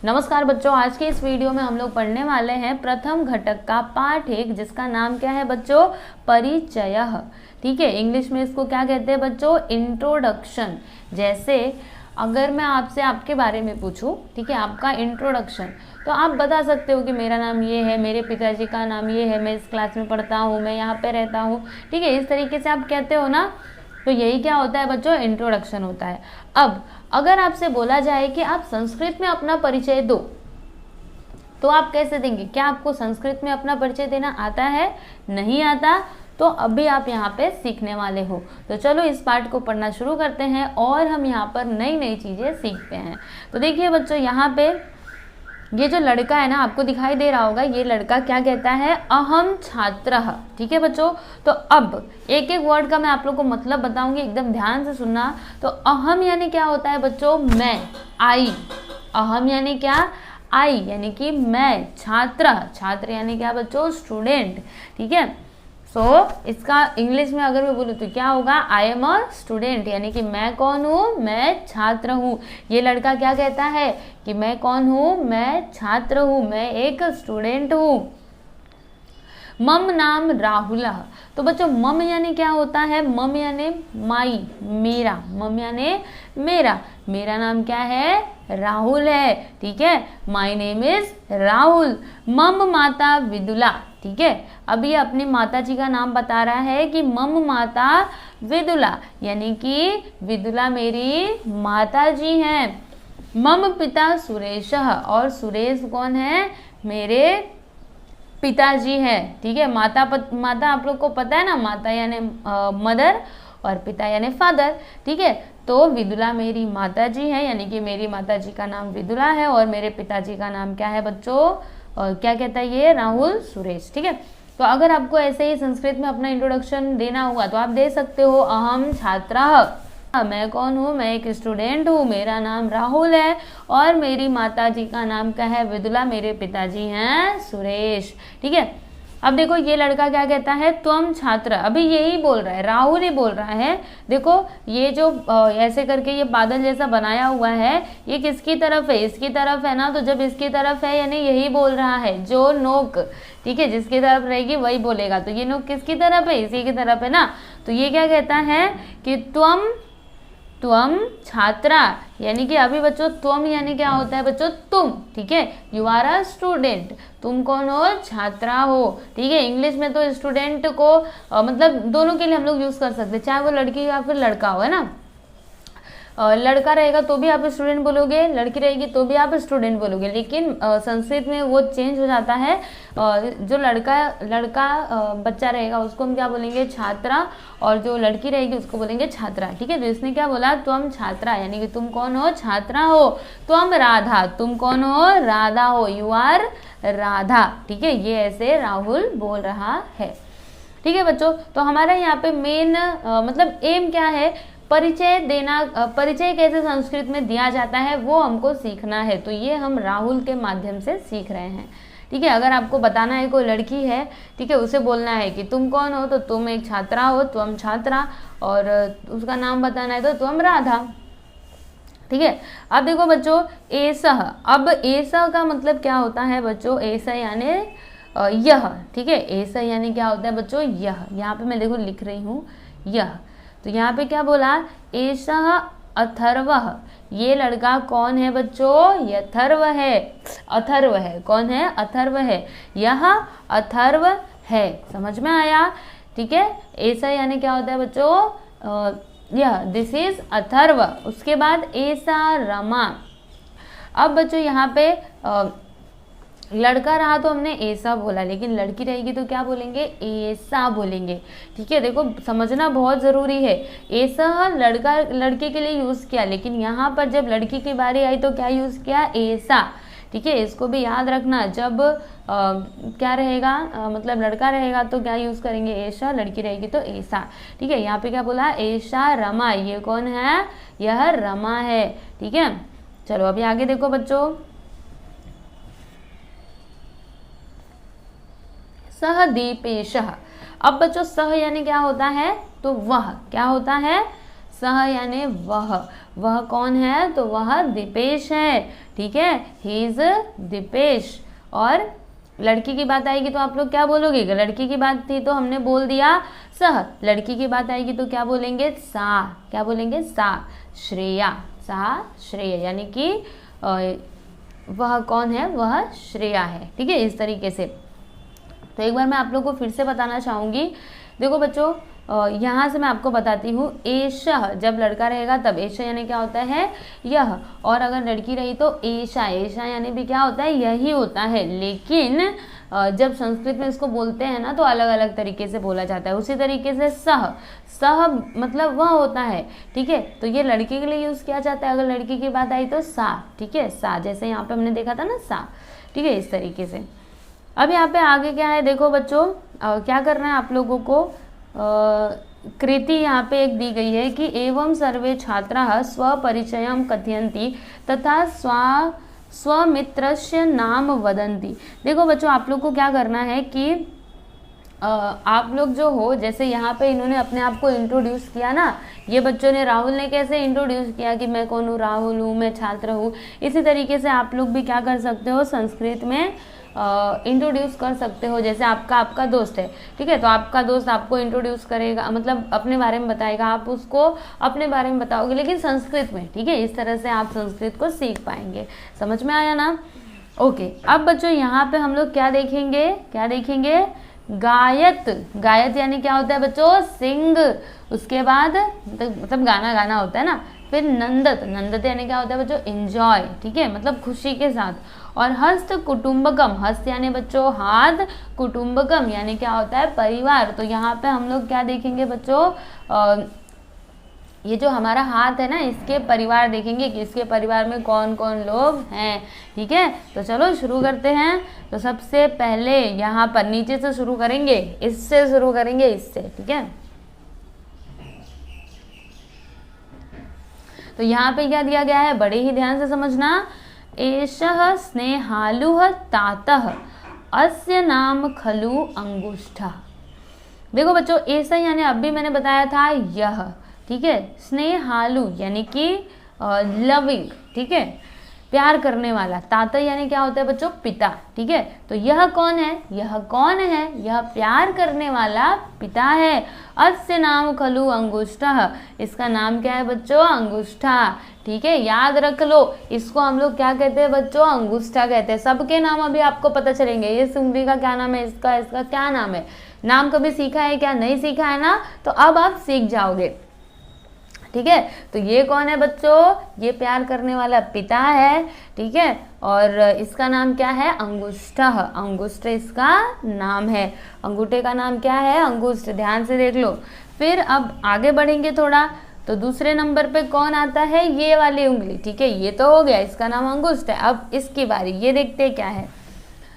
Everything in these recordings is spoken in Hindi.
नमस्कार बच्चों, आज के इस वीडियो में हम लोग पढ़ने वाले हैं प्रथम घटक का पाठ 1, जिसका नाम क्या है बच्चों? परिचय। ठीक है, इंग्लिश में इसको क्या कहते हैं बच्चों? इंट्रोडक्शन। जैसे अगर मैं आपसे आपके बारे में पूछूं, ठीक है, आपका इंट्रोडक्शन, तो आप बता सकते हो कि मेरा नाम ये है, मेरे पिताजी का नाम ये है, मैं इस क्लास में पढ़ता हूँ, मैं यहाँ पे रहता हूँ। ठीक है, इस तरीके से आप कहते हो ना, तो यही क्या होता है बच्चों? इंट्रोडक्शन होता है। अब अगर आपसे बोला जाए कि आप संस्कृत में अपना परिचय दो, तो आप कैसे देंगे? क्या आपको संस्कृत में अपना परिचय देना आता है? नहीं आता? तो अभी आप यहाँ पे सीखने वाले हो। तो चलो इस पाठ को पढ़ना शुरू करते हैं और हम यहाँ पर नई नई चीजें सीखते हैं। तो देखिए बच्चों, यहाँ पे ये जो लड़का है ना, आपको दिखाई दे रहा होगा, ये लड़का क्या कहता है? अहम छात्रः। ठीक है बच्चों, तो अब एक एक वर्ड का मैं आप लोग को मतलब बताऊंगी, एकदम ध्यान से सुनना। तो अहम यानी क्या होता है बच्चों? मैं, आई। अहम यानी क्या? आई, यानी कि मैं। छात्र, छात्र यानी क्या बच्चों? स्टूडेंट। ठीक है, इसका इंग्लिश में अगर मैं बोलूँ तो क्या होगा? आई एम अ स्टूडेंट, यानी कि मैं कौन हूँ? मैं छात्र हूँ। ये लड़का क्या कहता है कि मैं कौन हूँ? मैं छात्र हूँ, मैं एक स्टूडेंट हूँ। मम नाम राहुल। तो बच्चों मम यानी क्या होता है? मम यानी माई, मेरा। मम यानी मेरा, मेरा नाम क्या है? राहुल है। ठीक है, माई नेम इज राहुल। मम माता विदुला। ठीक है, अब ये अपनी माता जी का नाम बता रहा है कि मम माता विदुला, यानी कि विदुला मेरी माता जी हैं। मम पिता सुरेश, और सुरेश कौन है? मेरे पिताजी है। ठीक है, माता आप लोग को पता है ना, माता यानी मदर और पिता यानी फादर। ठीक है, तो विदुला मेरी माता जी है, यानी कि मेरी माता जी का नाम विदुला है और मेरे पिताजी का नाम क्या है बच्चों? और क्या कहता है ये? राहुल सुरेश। ठीक है, तो अगर आपको ऐसे ही संस्कृत में अपना इंट्रोडक्शन देना हुआ तो आप दे सकते हो, अहम छात्रः, मैं कौन हूँ? मैं एक स्टूडेंट हूँ, मेरा नाम राहुल है और मेरी माता जी का नाम क्या है? विदुला, मेरे पिताजी हैं सुरेश। ठीक है, अब देखो ये लड़का क्या कहता है? त्वम छात्र। अभी यही बोल रहा है, राहुल ही बोल रहा है। देखो ये जो ऐसे करके ये बादल जैसा बनाया हुआ है, ये किसकी तरफ है? इसकी तरफ है ना, तो जब इसकी तरफ है यानी यही बोल रहा है, जो नोक, ठीक है, जिसकी तरफ रहेगी वही बोलेगा। तो ये नोक किसकी तरफ है? इसी की तरफ है ना। तो ये क्या कहता है कि त्वम छात्रा, यानी कि अभी बच्चों त्वम यानी क्या होता है बच्चों? तुम। ठीक है, यू आर अ स्टूडेंट, तुम कौन हो? छात्रा हो। ठीक है, इंग्लिश में तो स्टूडेंट को मतलब दोनों के लिए हम लोग यूज कर सकते हैं, चाहे वो लड़की या फिर लड़का हो, है ना। लड़का रहेगा तो भी आप स्टूडेंट बोलोगे, लड़की रहेगी तो भी आप स्टूडेंट बोलोगे, लेकिन संस्कृत में वो चेंज हो जाता है। जो लड़का बच्चा रहेगा उसको हम क्या बोलेंगे? छात्रा, और जो लड़की रहेगी उसको बोलेंगे छात्रा। ठीक है, तो इसने क्या बोला? तुम छात्रा, यानी कि तुम कौन हो? छात्रा हो। तुम राधा, तुम कौन हो? राधा हो, यू आर राधा। ठीक है, ये ऐसे राहुल बोल रहा है। ठीक है बच्चों, तो हमारा यहाँ पे मेन मतलब एम क्या है? परिचय देना। परिचय कैसे संस्कृत में दिया जाता है वो हमको सीखना है, तो ये हम राहुल के माध्यम से सीख रहे हैं। ठीक है, अगर आपको बताना है कोई लड़की है, ठीक है, उसे बोलना है कि तुम कौन हो, तो तुम एक छात्रा हो, तुम छात्रा, और उसका नाम बताना है तो तुम राधा। ठीक है, अब देखो बच्चों एसह। अब एसह का मतलब क्या होता है बच्चों? एसह यानी यह। ठीक है, एसह यानी क्या होता है बच्चों? यह। यहाँ पे मैं देखो लिख रही हूँ यह, तो यहाँ पे क्या बोला? एषः अथर्वः। ये लड़का कौन है बच्चों? ये अथर्व है। अथर्व है, कौन है? अथर्व है। यह अथर्व है, समझ में आया? ठीक है, ऐसा यानी क्या होता है बच्चों? यह, दिस इज अथर्व। उसके बाद ऐसा रमा। अब बच्चों यहाँ पे लड़का रहा तो हमने ऐसा बोला, लेकिन लड़की रहेगी तो क्या बोलेंगे? ऐसा बोलेंगे। ठीक है, देखो समझना बहुत ज़रूरी है। ऐसा लड़का लड़के के लिए यूज़ किया, लेकिन यहाँ पर जब लड़की की बारी आई तो क्या यूज़ किया? ऐसा। ठीक है, इसको भी याद रखना। जब क्या रहेगा, मतलब लड़का रहेगा तो क्या यूज़ करेंगे? ऐसा, लड़की रहेगी तो ऐसा। ठीक है, यहाँ पे क्या बोला? ऐसा रमा। ये कौन है? यह रमा है। ठीक है, चलो अभी आगे देखो बच्चों। सह दीपेशः। अब बच्चों सह यानी क्या होता है? तो वह क्या होता है? सह यानी वह कौन है, तो वह दीपेश है, ठीक है, ही इज दीपेश। और लड़की की बात आएगी तो आप लोग क्या बोलोगे, लड़की की बात थी तो हमने बोल दिया सह, लड़की की बात आएगी तो क्या बोलेंगे, सा, क्या बोलेंगे, सा श्रेया, सा श्रेया, यानी कि वह कौन है, वह श्रेया है, ठीक है, इस तरीके से। तो एक बार मैं आप लोगों को फिर से बताना चाहूँगी, देखो बच्चों यहाँ से मैं आपको बताती हूँ, एशः जब लड़का रहेगा तब एशः यानी क्या होता है, यह, और अगर लड़की रही तो एशा, एशा यानी भी क्या होता है, यही होता है। लेकिन जब संस्कृत में इसको बोलते हैं ना तो अलग अलग तरीके से बोला जाता है। उसी तरीके से सह, सह मतलब वह होता है, ठीक है, तो ये लड़की के लिए यूज़ किया जाता है। अगर लड़की की बात आई तो सा, ठीक है, सा, जैसे यहाँ पे हमने देखा था ना सा, ठीक है, इस तरीके से। अब यहाँ पे आगे क्या है, देखो बच्चों क्या करना है आप लोगों को, कृति यहाँ पे एक दी गई है कि एवं सर्वे छात्राः स्वपरिचयं कथयन्ति तथा स्वमित्रस्य नाम वदन्ति। देखो बच्चों आप लोग को क्या करना है कि आप लोग जो हो, जैसे यहाँ पे इन्होंने अपने आप को इंट्रोड्यूस किया ना, ये बच्चों ने, राहुल ने कैसे इंट्रोड्यूस किया कि मैं कौन हूँ, राहुल हूँ, मैं छात्र हूँ। इसी तरीके से आप लोग भी क्या कर सकते हो, संस्कृत में इंट्रोड्यूस कर सकते हो। जैसे आपका दोस्त है, ठीक है, तो आपका दोस्त आपको इंट्रोड्यूस करेगा, मतलब अपने बारे में बताएगा, आप उसको अपने बारे में बताओगे, लेकिन संस्कृत में, ठीक है, इस तरह से आप संस्कृत को सीख पाएंगे। समझ में आया ना? ओके, अब बच्चों यहाँ पे हम लोग क्या देखेंगे, क्या देखेंगे, गायत, गायत यानी क्या होता है बच्चों, सिंग, उसके बाद मतलब गाना गाना होता है ना। फिर नंदत, नंदत यानी क्या होता है बच्चों, एंजॉय, ठीक है, मतलब खुशी के साथ। और हस्त कुटुंबकम, हस्त यानी बच्चों हाथ, कुटुंबकम यानी क्या होता है, परिवार। तो यहाँ पे हम लोग क्या देखेंगे बच्चों, ये जो हमारा हाथ है ना, इसके परिवार देखेंगे कि इसके परिवार में कौन कौन लोग हैं, ठीक है। तो चलो शुरू करते हैं। तो सबसे पहले यहाँ पर नीचे से शुरू करेंगे, इससे शुरू करेंगे, इससे, ठीक है। तो यहाँ पे क्या दिया गया है, बड़े ही ध्यान से समझना। एषः स्नेहालुः तातः अस्य नाम खलु अंगुष्ठः। देखो बच्चों, ऐसा यानी अभी मैंने बताया था यह, ठीक है, स्नेहालु यानी कि लविंग, ठीक है, प्यार करने वाला। ताता यानी क्या होता है बच्चों, पिता, ठीक है। तो यह कौन है, यह कौन है, यह प्यार करने वाला पिता है। अस्य नाम खलु अंगुष्ठः, इसका नाम क्या है बच्चों, अंगुष्ठा, ठीक है, याद रख लो। इसको हम लोग क्या कहते हैं बच्चों, अंगुष्ठा कहते हैं। सबके नाम अभी आपको पता चलेंगे, ये उंगली का क्या नाम है, इसका क्या नाम है। नाम कभी सीखा है क्या, नहीं सीखा है ना, तो अब आप सीख जाओगे, ठीक है। तो ये कौन है बच्चों, ये प्यार करने वाला पिता है, ठीक है। और इसका नाम क्या है, अंगुष्ठः, अंगुष्ठ इसका नाम है। अंगूठे का नाम क्या है, अंगुष्ठ, ध्यान से देख लो। फिर अब आगे बढ़ेंगे थोड़ा, तो दूसरे नंबर पे कौन आता है, ये वाली उंगली, ठीक है, ये तो हो गया, इसका नाम अंगुष्ठ है। अब इसकी बारी, ये देखते हैं क्या है।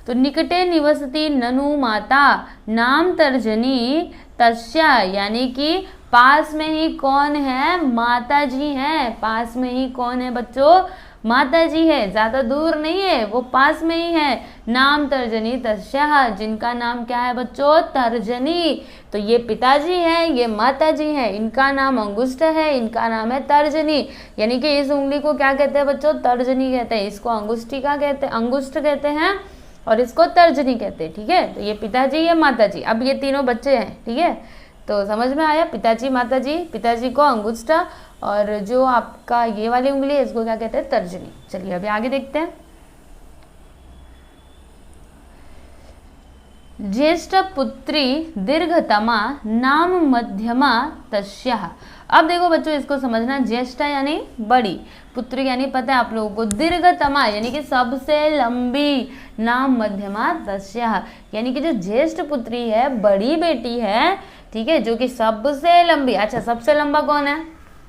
तो निकटे निवसति ननु माता नाम तर्जनी तस्या, यानी कि पास में ही कौन है, माता जी हैं। पास में ही कौन है बच्चों, माता जी है, ज्यादा दूर नहीं है, वो पास में ही है। नाम तर्जनी तस्या, जिनका नाम क्या है बच्चों, तर्जनी। तो ये पिताजी हैं, ये माता जी हैं, इनका नाम अंगुष्ठ है, इनका नाम है तर्जनी। यानी कि इस उंगली को क्या कहते हैं बच्चों, तर्जनी कहते हैं। इसको अंगुष्ठिका कहते हैं, अंगुष्ठ कहते हैं, और इसको तर्जनी कहते हैं, ठीक है। तो ये पिताजी, ये माता जी, अब ये तीनों बच्चे हैं, ठीक है। तो समझ में आया, पिताजी माताजी, पिताजी को अंगुष्ठा, और जो आपका ये वाली उंगली है इसको क्या कहते हैं, तर्जनी। चलिए अभी आगे देखते हैं। ज्येष्ठ पुत्री दीर्घतमा नाम मध्यमा तस्याः। अब देखो बच्चों, इसको समझना, ज्येष्ठा यानी बड़ी, पुत्री यानी पता है आप लोगों को, दीर्घतमा यानी कि सबसे लंबी, नाम मध्यमा तस्याः यानी कि जो ज्येष्ठ पुत्री है, बड़ी बेटी है, ठीक है, जो कि सबसे लंबी। अच्छा, सबसे लंबा कौन है,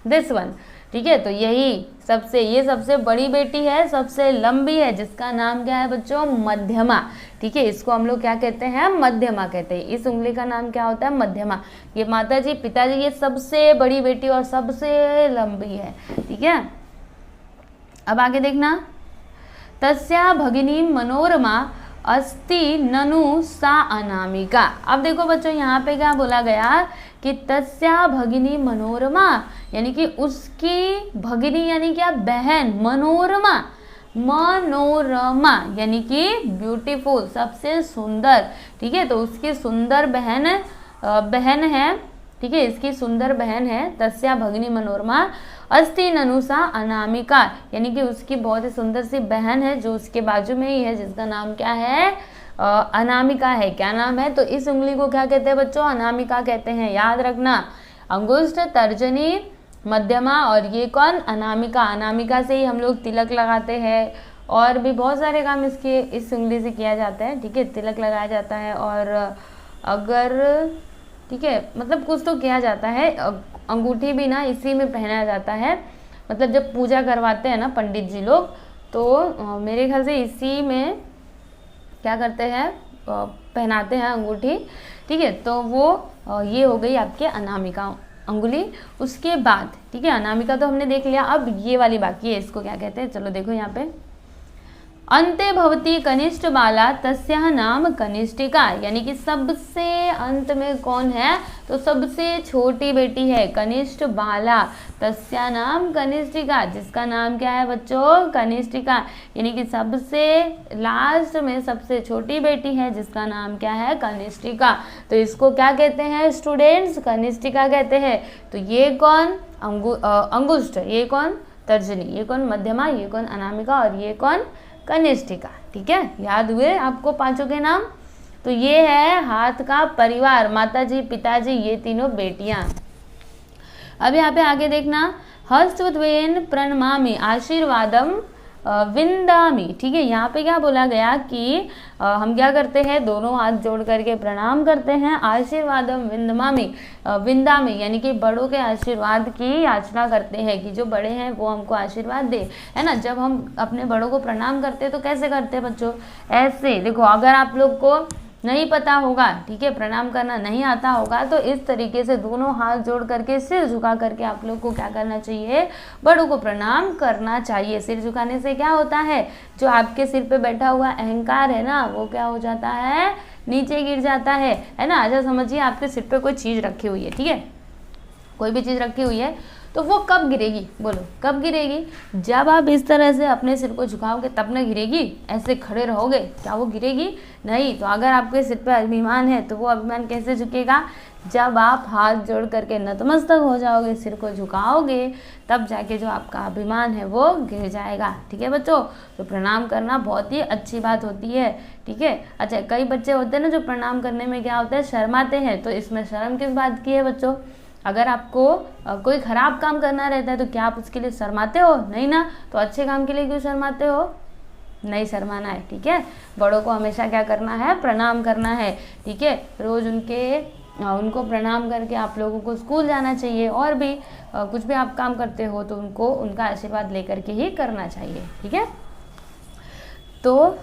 दिस वन, ठीक है। तो यही ये सबसे बड़ी बेटी है, सबसे लंबी है, जिसका नाम क्या है बच्चों, मध्यमा, ठीक है। इसको हम लोग क्या कहते हैं, मध्यमा कहते हैं। इस उंगली का नाम क्या होता है, मध्यमा। ये माताजी, पिताजी, ये सबसे बड़ी बेटी और सबसे लंबी है, ठीक है। अब आगे देखना। तस्या भगिनी मनोरमा अस्ति ननु सा अनामिका। अब देखो बच्चों यहाँ पे क्या बोला गया कि तस्या भगिनी मनोरमा, यानी कि उसकी भगिनी यानी क्या, बहन, मनोरमा, मनोरमा यानी कि ब्यूटीफुल, सबसे सुंदर, ठीक है। तो उसकी सुंदर बहन है, ठीक है, इसकी सुंदर बहन है, तस्या भगिनी मनोरमा अस्ति ननु सा अनामिका, यानी कि उसकी बहुत ही सुंदर सी बहन है जो उसके बाजू में ही है, जिसका नाम क्या है, अनामिका है। क्या नाम है, तो इस उंगली को क्या कहते हैं बच्चों, अनामिका कहते हैं, याद रखना। अंगुष्ठ, तर्जनी, मध्यमा और ये कौन, अनामिका। अनामिका से ही हम लोग तिलक लगाते हैं और भी बहुत सारे काम इसके इस उंगली से किया जाता है, ठीक है। तिलक लगाया जाता है और अगर, ठीक है, मतलब कुछ तो किया जाता है। अंगूठी भी ना इसी में पहना जाता है, मतलब जब पूजा करवाते हैं ना पंडित जी लोग, तो मेरे ख्याल से इसी में क्या करते हैं, पहनाते हैं अंगूठी, ठीक है। तो वो ये हो गई आपके अनामिका अंगुली। उसके बाद, ठीक है, अनामिका तो हमने देख लिया, अब ये वाली बाकी है, इसको क्या कहते हैं, चलो देखो यहाँ पे, अंते भवती कनिष्ठ बाला तस्याह नाम कनिष्ठिका, यानी कि सबसे अंत में कौन है, तो सबसे छोटी बेटी है, कनिष्ठ बाला, तस्या नाम कनिष्ठिका, जिसका नाम क्या है बच्चों, कनिष्ठिका, यानी कि सबसे लास्ट में सबसे छोटी बेटी है जिसका नाम क्या है, कनिष्ठिका। तो इसको क्या कहते हैं स्टूडेंट्स, कनिष्ठिका कहते हैं। तो ये कौन, अंगुष्ठ, ये कौन, तर्जनी, ये कौन, मध्यमा, ये कौन, अनामिका और ये कौन, कनिष्ठिका, ठीक है। याद हुए आपको पांचों के नाम। तो ये है हाथ का परिवार, माताजी, पिताजी, ये तीनों बेटियां। अब यहाँ पे आगे देखना, हस्तद्वयेन प्रणमामि आशीर्वादम विंदामी, ठीक है। यहाँ पे क्या बोला गया कि हम क्या करते हैं, दोनों हाथ जोड़ करके प्रणाम करते हैं, आशीर्वादम विंदमामी, विंदामी यानी कि बड़ों के आशीर्वाद की याचना करते हैं कि जो बड़े हैं वो हमको आशीर्वाद दे, है ना। जब हम अपने बड़ों को प्रणाम करते हैं तो कैसे करते हैं बच्चों, ऐसे देखो। अगर आप लोग को नहीं पता होगा, ठीक है, प्रणाम करना नहीं आता होगा, तो इस तरीके से दोनों हाथ जोड़ करके सिर झुका करके आप लोग को क्या करना चाहिए, बड़ों को प्रणाम करना चाहिए। सिर झुकाने से क्या होता है, जो आपके सिर पे बैठा हुआ अहंकार है ना, वो क्या हो जाता है, नीचे गिर जाता है ना। अच्छा समझिए, आपके सिर पे कोई चीज़ रखी हुई है, ठीक है, कोई भी चीज़ रखी हुई है, तो वो कब गिरेगी, बोलो कब गिरेगी, जब आप इस तरह से अपने सिर को झुकाओगे तब ना गिरेगी, ऐसे खड़े रहोगे क्या वो गिरेगी, नहीं। तो अगर आपके सिर पे अभिमान है तो वो अभिमान कैसे झुकेगा, जब आप हाथ जोड़ करके नतमस्तक हो जाओगे, सिर को झुकाओगे, तब जाके जो आपका अभिमान है वो गिर जाएगा, ठीक है बच्चों। तो प्रणाम करना बहुत ही अच्छी बात होती है, ठीक है। अच्छा, कई बच्चे होते हैं ना जो प्रणाम करने में क्या होता है, शर्माते हैं, तो इसमें शर्म किस बात की है बच्चों। अगर आपको कोई ख़राब काम करना रहता है तो क्या आप उसके लिए शर्माते हो, नहीं ना। तो अच्छे काम के लिए क्यों शर्माते हो, नहीं शर्माना है, ठीक है। बड़ों को हमेशा क्या करना है, प्रणाम करना है, ठीक है। रोज़ उनको प्रणाम करके आप लोगों को स्कूल जाना चाहिए, और भी कुछ भी आप काम करते हो तो उनको उनका आशीर्वाद लेकर के ही करना चाहिए, ठीक है। तो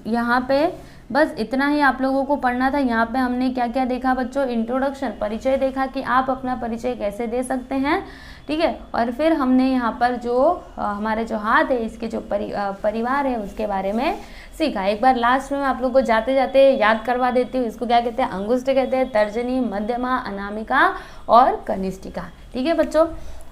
यहाँ पे बस इतना ही आप लोगों को पढ़ना था। यहाँ पे हमने क्या क्या देखा बच्चों, इंट्रोडक्शन, परिचय देखा कि आप अपना परिचय कैसे दे सकते हैं, ठीक है। और फिर हमने यहाँ पर जो हमारे जो हाथ है, इसके जो परिवार है उसके बारे में सीखा। एक बार लास्ट में आप लोग को जाते जाते याद करवा देती हूँ, इसको क्या कहते हैं, अंगुष्ठ कहते हैं, तर्जनी, मध्यमा, अनामिका और कनिष्ठिका, ठीक है बच्चों।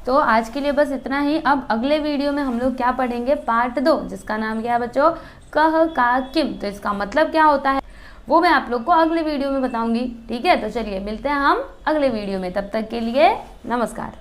तो आज के लिए बस इतना ही। अब अगले वीडियो में हम लोग क्या पढ़ेंगे, पार्ट 2, जिसका नाम क्या है बच्चों, कह का किम। तो इसका मतलब क्या होता है वो मैं आप लोग को अगले वीडियो में बताऊंगी, ठीक है। तो चलिए मिलते हैं हम अगले वीडियो में, तब तक के लिए नमस्कार।